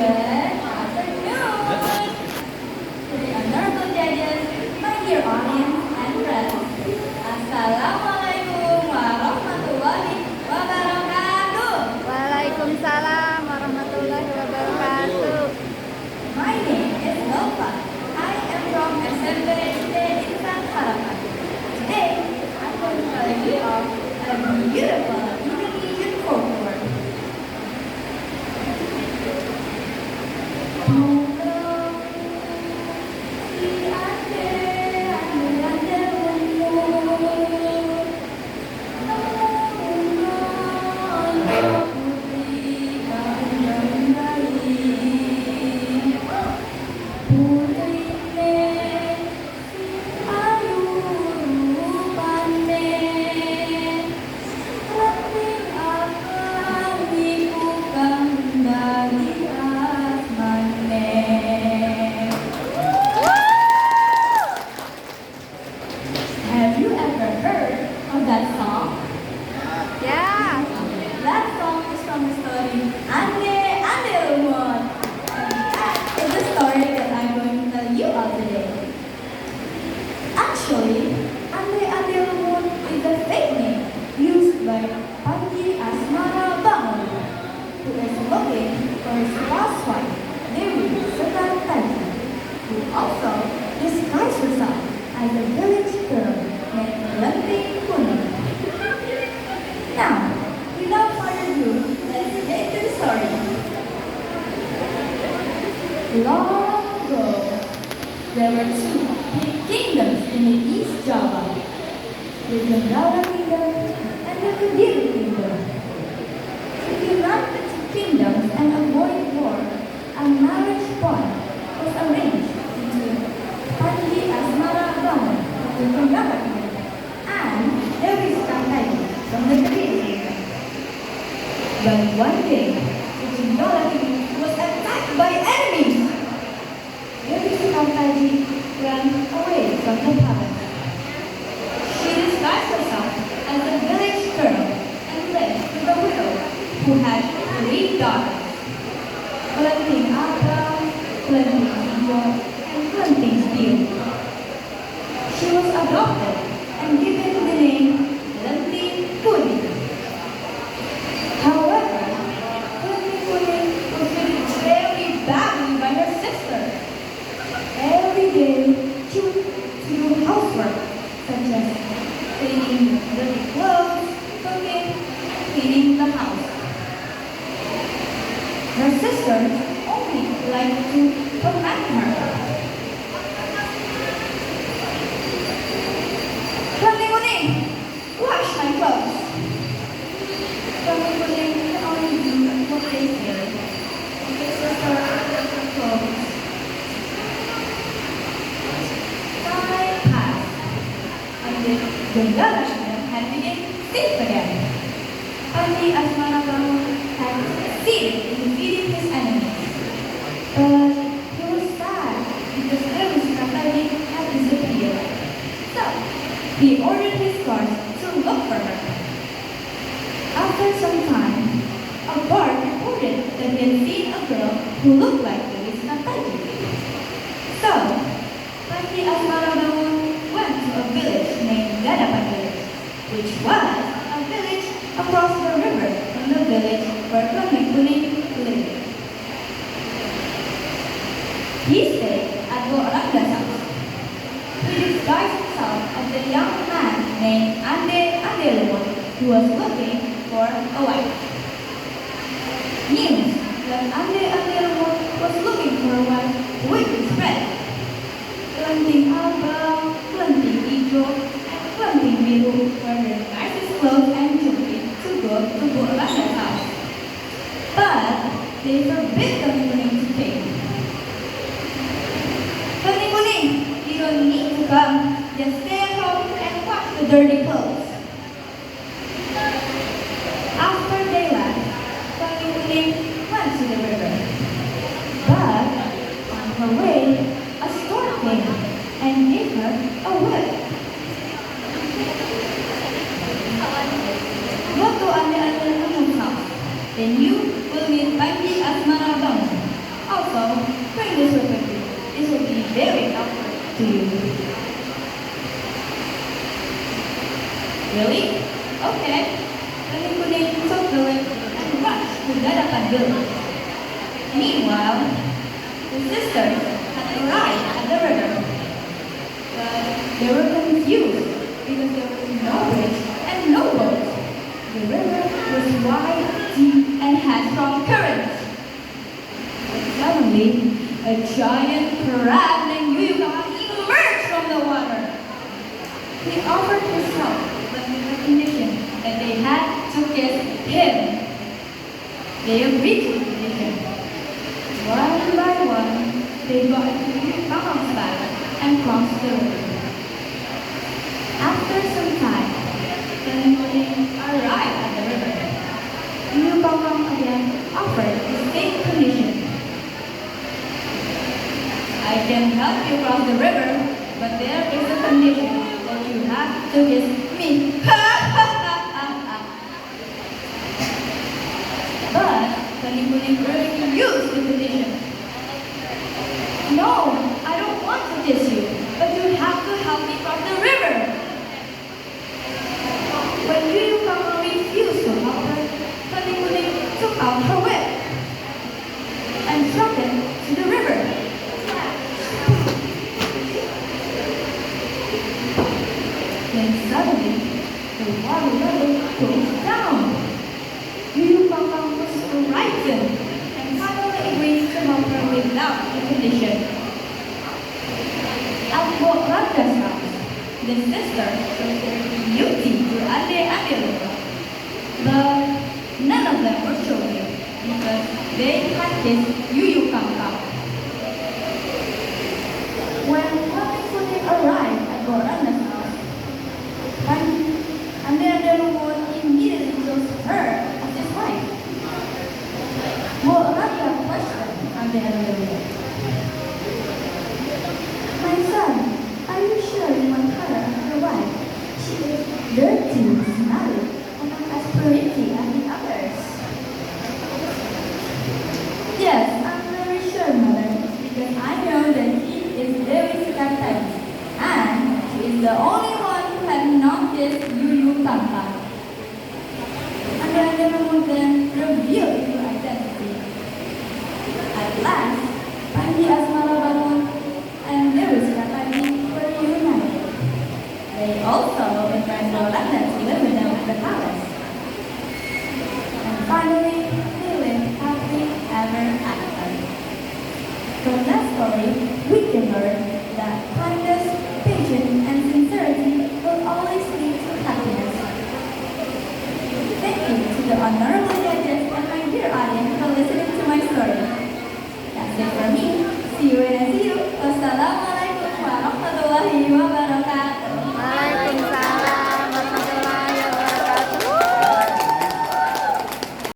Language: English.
afternoon, honorable judges, my dear audience and friends. Assalamualaikum warahmatullahi wabarakatuh. Waalaikumsalam warahmatullahi wabarakatuh. My name is Nova. I am from SMA Cikal Harapan. Today, I'm going to tell you of a beautiful Indonesian folklore. Ande-ande lumut, putri Januari, putrine ayu rupane, letih akan dibukan dari asmane. Have you ever heard of that song? Ya, That song is from the story Ande-ande Lumut. That is the story that I'm going to tell you all today. Actually, Ande-ande Lumut is a fake name used by Panji Asmara Bangun, who is looking for his lost wife, Dewi Sekartaji, who also disguised herself as a village girl named Lenting Kuning. Now, without further ado, let's get to the story. Long ago, there were two big kingdoms in the East Java, the Gandhara Kingdom and the Kediri Kingdom. To unite the two kingdoms and avoid war, a marriage bond was arranged between Panji Asmara Bangun of the Gandhara Kingdom and Dewi Sekartaji from the Kediri Kingdom. But one day, the Gandhara Kingdom was attacked by enemies. Dewi Sekartaji ran away from the palace. She disguised herself as a village girl and lived with a widow who had 3 daughters, Kelenting Abang, Kelenting Ijo, and Kelenting Steel. She was adopted and given the name Lenting Kuning. However, Lenting Kuning was treated very badly by her sister. Every day, she would do housework such as cleaning dirty clothes, cooking, and cleaning the house. Her sisters only liked to torment her. Lenting Kuning, wash my clothes. Lenting Kuning can only do what they say. The sister washes her clothes. Time passed, and the Gandhara Kingdom had become safe again. Panji Asmara Bangun had succeeded in defeating his enemies. But he was sad because Dewi Sekartaji had disappeared. So, he ordered his guards to look for her. After some time, a bard reported that he had seen a girl who looked like Dewi Sekartaji. So, Panji Asmara Bangun went to a village named Gadapan village, which was a village across the river from the village where Lenting Kuning lived. He stayed at Orangga's house. He disguised himself as a young man named Ande-ande Lumut who was looking for a wife. News that Ande-ande Lumut was looking for a wife quickly spread. Kelenting Abang, Kelenting Ijo, and Kelenting Biru were their nicest clothes and jewelry to go to Orangga's house. But they forbid Kelenting Kuning to take. Kelenting Kuning, you don't need to come. Just stay at home and wash the dirty clothes. After they left, Kelenting Kuning went to the river. But on her way, a storm came and gave her a whip. Go to Ande-ande Lumut's house. Then you will meet Panji Asmara Bangun. Also, bring this with you. This will be very helpful to you. Really? Okay. Kuning-kuning took the lip and rushed to Ande-ande Lumut. Meanwhile, the sisters had arrived at the river. But they were confused because there was no bridge and no boat. The river was wide, deep, and had strong currents. But suddenly, a giant crab named Yuyuka emerged from the water. He offered his help, but with the condition that they had to kiss him. They agreed to the condition. One by one, they got into Yuyuka's back and crossed the river. After some time, the Kuning arrived at the river. Yuyuka again offered the same condition. I can help you cross the river, but there is a condition that you have to kiss me. But Kuning refused the condition. No, I don't want to kiss you, but you have to help me cross the river. When Yuyuka refused to help her, Kuning took out her whip and struck it to the river. Then suddenly, the water level goes down. Yuyuka was frightened and finally agreed to help her without a condition. At Randa's house, the sisters showed their beauty to Ande-ande Lumut. But none of them were showing it because they had kissed Yuyuka. When Kuning arrived at Randa's house, Ande-ande Lumut immediately chose her as his wife. Randa questioned Ande-ande Lumut. My son, are you sure you want her as your wife? She is dirty, smelly, and not as pretty as the others. Yes, I'm very sure, mother, because I know that he is very scandalous, and she is the only one who has not kissed Yuyuka. Ande-ande Lumut then revealed his identity. At last, Pandi Asmara and RISEUP were reunited. They also invited Randa to live with them at the palace. And finally, they lived happily ever after. From that story, we can learn that kindness, patience, and sincerity will always lead to happiness. Thank you to the honor